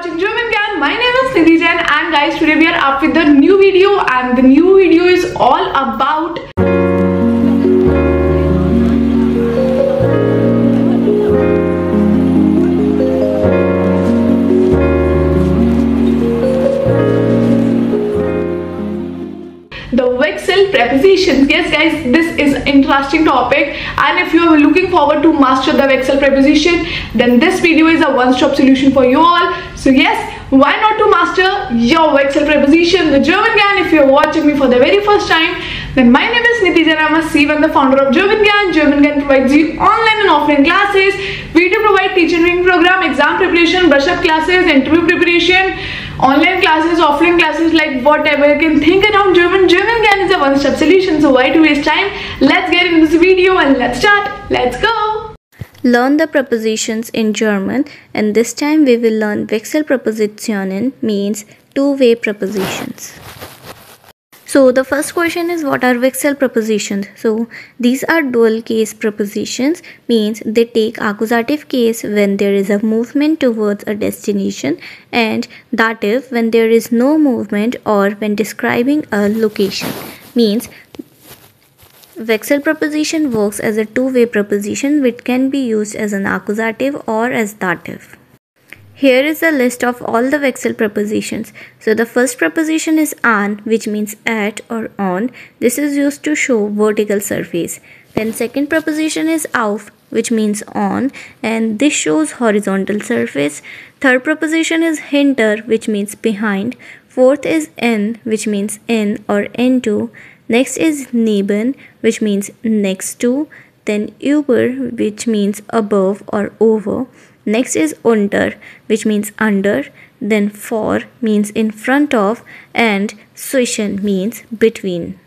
watching German Gyan. My name is Nidhi Jain and guys, today we are up with the new video and the new video is all about the Welcher prepositions. Yes guys, this is an interesting topic, and if you are looking forward to master the Welcher preposition, then this video is a one-stop solution for you all. So yes, why not to master your Welcher preposition, the German Gyan? If you are watching me for the very first time, then my name is Nidhi Jain. I'm a CEO and the founder of German Gyan. German Gyan provides you online and offline classes. We do provide teacher training program, exam preparation, brush up classes, interview preparation, online classes, offline classes, like whatever you can think around German. German Gyan is a one-stop solution. So why to waste time? Let's get into this video and let's start. Let's go. Learn the prepositions in German, and this time we will learn Welcher Prepositionen, means two-way prepositions. So the first question is, what are Welcher prepositions? So these are dual case prepositions, means they take accusative case when there is a movement towards a destination, and dative when there is no movement or when describing a location. Means Welcher preposition works as a two-way preposition which can be used as an accusative or as dative. Here is a list of all the Welcher prepositions. So the first preposition is an, which means at or on. This is used to show vertical surface. Then second preposition is auf, which means on, and this shows horizontal surface. Third preposition is hinter, which means behind. Fourth is in, which means in or into. Next is neben, which means next to. Then über, which means above or over. Next is unter, which means under. Then vor means in front of, and zwischen means between.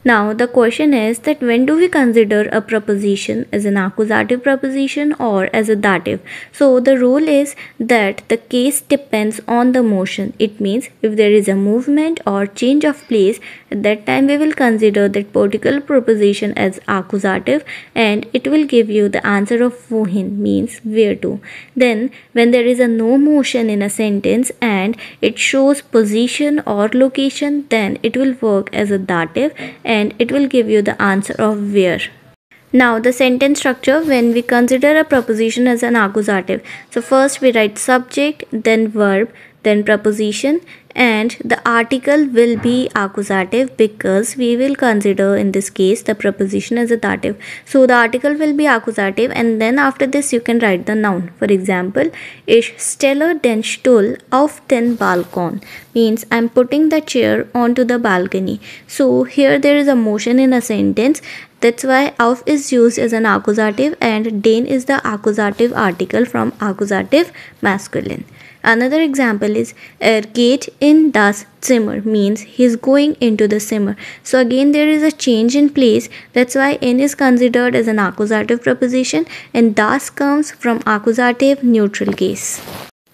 Now the question is that when do we consider a preposition as an accusative preposition or as a dative? So the rule is that the case depends on the motion. It means if there is a movement or change of place, at that time we will consider that particular preposition as accusative, and it will give you the answer of wohin, means where to. Then when there is a no motion in a sentence and it shows position or location, then it will work as a dative and it will give you the answer of where. Now the sentence structure when we consider a preposition as an accusative. So first we write subject, then verb, then preposition, and the article will be accusative because we will consider in this case the preposition as a dative. So the article will be accusative, and then after this you can write the noun. For example, ich stelle den Stuhl auf den Balkon, means I'm putting the chair onto the balcony. So here there is a motion in a sentence. That's why auf is used as an accusative and den is the accusative article from accusative masculine. Another example is geht in das Zimmer, means he's going into the Zimmer. So again there is a change in place. That's why in is considered as an accusative preposition, and das comes from accusative neutral case.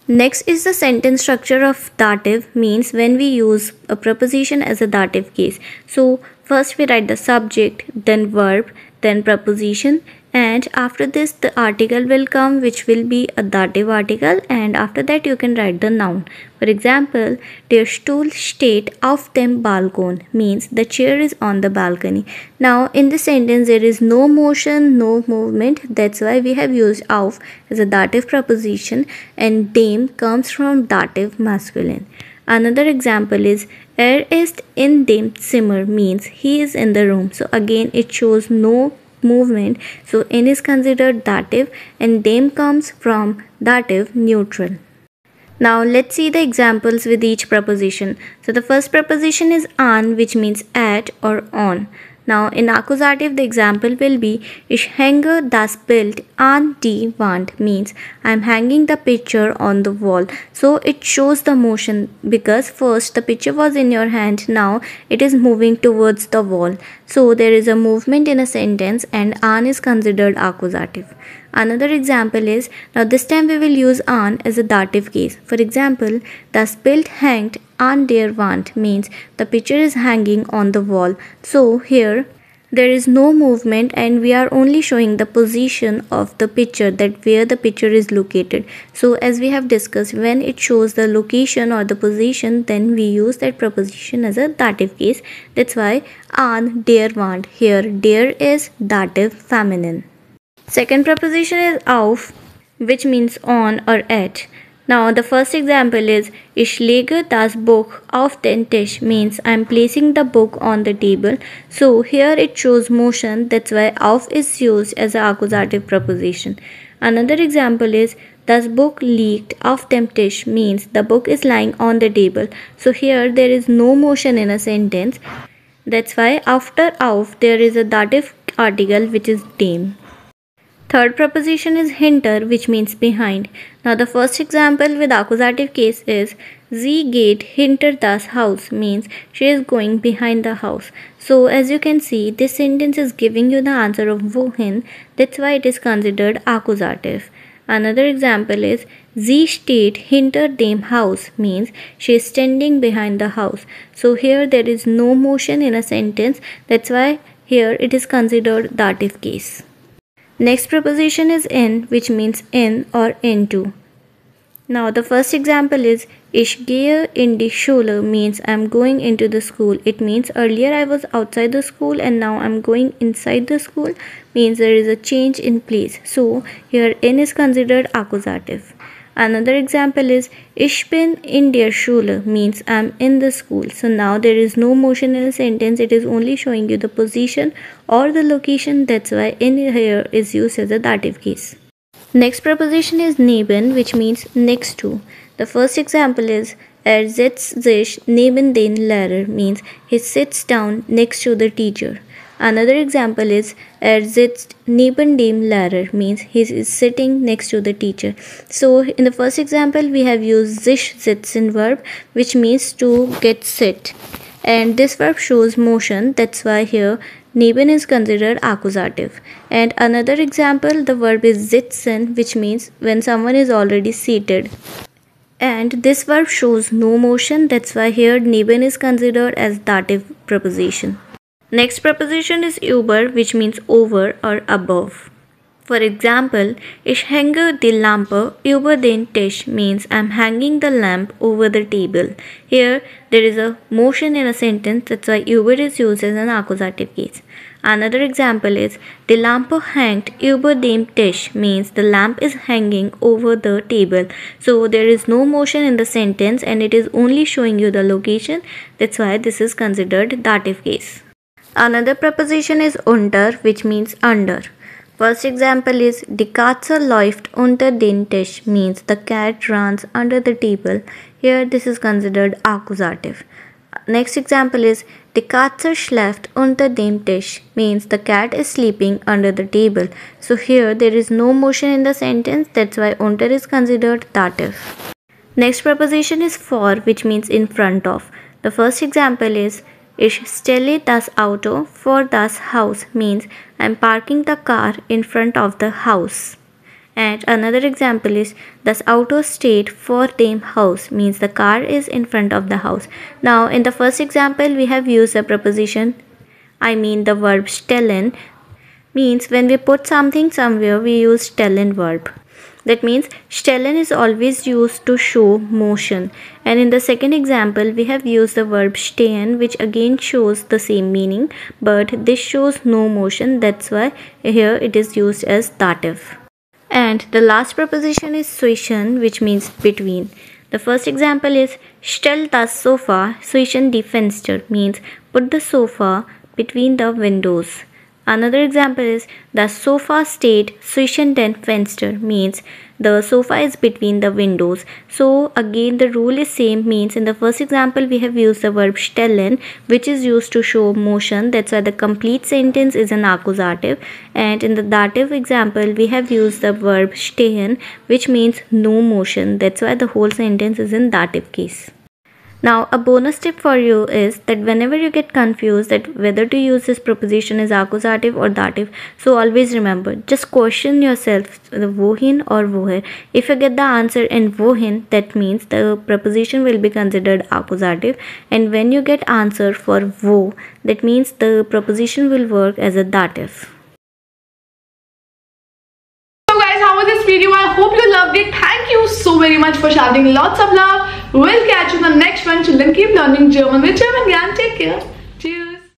Next is the sentence structure of dative, means when we use a preposition as a dative case. So first we write the subject, then verb, then preposition, and after this the article will come, which will be a dative article, and after that you can write the noun. For example, der Stuhl steht auf dem Balkon, means the chair is on the balcony. Now in this sentence there is no motion, no movement. That's why we have used auf as a dative preposition, and dem comes from dative masculine. Another example is ist in dem Zimmer, means he is in the room. So again it shows no movement, so in is considered dative, and dem comes from dative neutral. Now let's see the examples with each preposition. So the first preposition is an, which means at or on. Now in accusative the example will be ich hänge das Bild an die Wand, means I am hanging the picture on the wall. So it shows the motion because first the picture was in your hand, now it is moving towards the wall. So there is a movement in a sentence and an is considered accusative. Another example is, now this time we will use an as a dative case. For example, das Bild hängt an der Wand, means the picture is hanging on the wall. So here there is no movement and we are only showing the position of the picture, that where the picture is located. So as we have discussed, when it shows the location or the position, then we use that preposition as a dative case. That's why an, der, want. Here der is dative feminine. Second preposition is auf, which means on or at. Now the first example is Ich lege das Buch auf den Tisch, means I am placing the book on the table. So here it shows motion, that's why auf is used as an accusative preposition. Another example is Das Buch liegt auf dem Tisch, means the book is lying on the table. So here there is no motion in a sentence. That's why after auf there is a dative article which is dem. Third preposition is hinter, which means behind. Now the first example with accusative case is Sie geht hinter das Haus, means she is going behind the house. So as you can see, this sentence is giving you the answer of wohin. That's why it is considered accusative. Another example is Sie steht hinter dem Haus, means she is standing behind the house. So here there is no motion in a sentence. That's why here it is considered dative case. Next preposition is in, which means in or into. Now the first example is Ich gehe in die Schule, means I am going into the school. It means earlier I was outside the school and now I am going inside the school, means there is a change in place. So here in is considered accusative. Another example is Ich bin in der Schule, means I am in the school. So now there is no motion in a sentence, it is only showing you the position or the location. That's why in here is used as a dative case. Next preposition is neben, which means next to. The first example is setzt sich neben den Lehrer, means he sits down next to the teacher. Another example is sitzt neben dem Lehrer, means he is sitting next to the teacher. So in the first example we have used sich sitzen verb, which means to get sit, and this verb shows motion. That's why here neben is considered accusative. And another example, the verb is sitzen, which means when someone is already seated, and this verb shows no motion. That's why here neben is considered as dative preposition. Next preposition is über, which means over or above. For example, Ich hänge die Lampe über den Tisch, means I am hanging the lamp over the table. Here there is a motion in a sentence, that's why über is used as an accusative case. Another example is Die Lampe hängt über dem Tisch, means the lamp is hanging over the table. So there is no motion in the sentence and it is only showing you the location. That's why this is considered dative case. Another preposition is unter, which means under. First example is Die Katze läuft unter den Tisch, means the cat runs under the table. Here this is considered accusative. Next example is Die Katze schläft unter dem Tisch, means the cat is sleeping under the table. So here there is no motion in the sentence, that's why unter is considered dative. Next preposition is vor, which means in front of. The first example is Ich stelle das Auto vor das Haus, means I am parking the car in front of the house. And another example is Das Auto steht vor dem Haus, means the car is in front of the house. Now in the first example we have used a preposition, the verb stellen, means when we put something somewhere we use stellen verb. That means stellen is always used to show motion. And in the second example we have used the verb stehen, which again shows the same meaning, but this shows no motion. That's why here it is used as dative. And the last preposition is zwischen, which means between. The first example is Stell das Sofa zwischen die Fenster, means put the sofa between the windows. Another example is Das Sofa steht zwischen den Fenster, means the sofa is between the windows. So again the rule is same, means in the first example we have used the verb stellen, which is used to show motion. That's why the complete sentence is an accusative. And in the dative example we have used the verb stehen, which means no motion. That's why the whole sentence is in dative case. Now, a bonus tip for you is that whenever you get confused that whether to use this preposition as accusative or dative, so always remember, just question yourself, the wohin or woher. If you get the answer in wohin, that means the preposition will be considered accusative, and when you get answer for wo, that means the preposition will work as a dative. How was this video? I hope you loved it. Thank you so very much for showering lots of love. We'll catch you in the next one. Children, keep learning German with German Gyan. Take care.